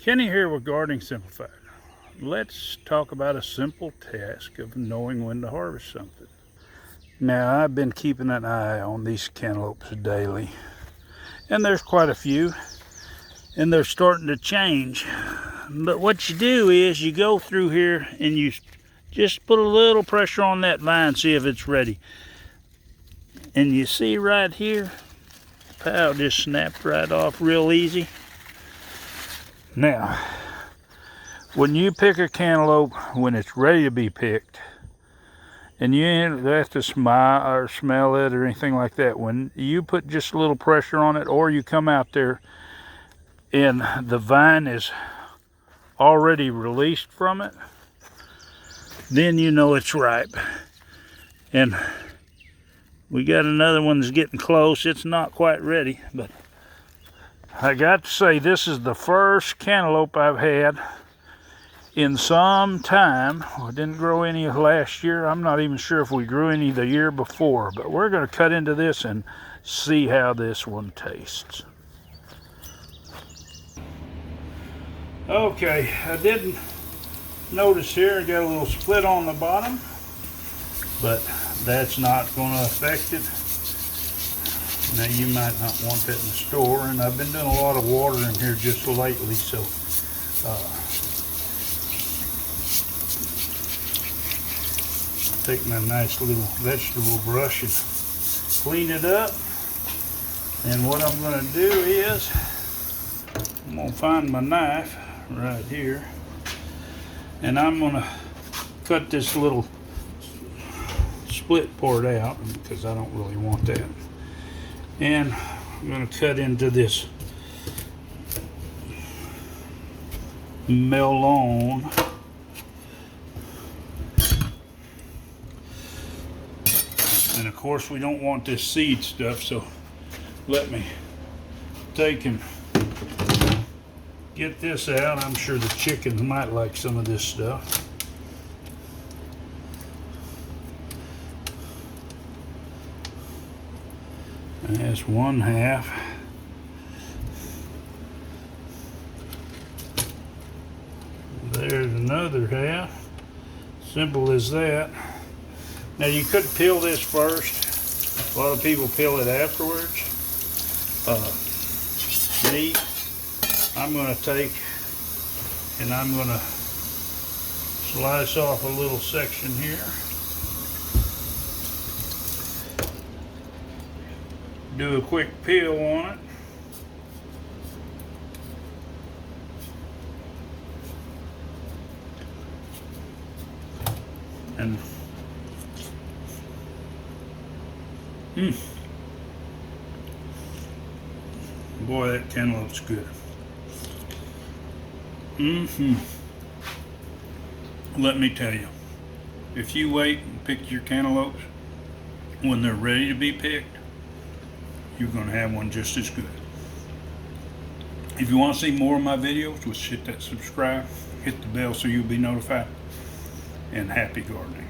Kenny here with Gardening Simplified. Let's talk about a simple task of knowing when to harvest something. Now, I've been keeping an eye on these cantaloupes daily, and there's quite a few, and they're starting to change. But what you do is you go through here and you just put a little pressure on that vine, see if it's ready. And you see right here, pow, just snapped right off real easy. Now, when you pick a cantaloupe when it's ready to be picked, and you ain't have to smell it or anything like that, when you put just a little pressure on it, or you come out there and the vine is already released from it, then you know it's ripe. And we got another one that's getting close. It's not quite ready, but I got to say, this is the first cantaloupe I've had in some time. We didn't grow any last year. I'm not even sure if we grew any the year before, but we're going to cut into this and see how this one tastes. Okay, I didn't notice here, I got a little split on the bottom, but that's not going to affect it. Now, you might not want that in the store, and I've been doing a lot of water in here just lately, so take my nice little vegetable brush and clean it up. And what I'm going to do is I'm going to find my knife right here, and I'm going to cut this little split part out because I don't really want that. And I'm going to cut into this melon. And of course we don't want this seed stuff, so let me take and get this out. I'm sure the chickens might like some of this stuff. That's one half. There's another half. Simple as that. Now, you could peel this first. A lot of people peel it afterwards. Me, I'm going to take and I'm going to slice off a little section here. Do a quick peel on it. And boy, that cantaloupe's good. Let me tell you, if you wait and pick your cantaloupes when they're ready to be picked, you're going to have one just as good. If you want to see more of my videos, just hit that subscribe, hit the bell so you'll be notified, and happy gardening.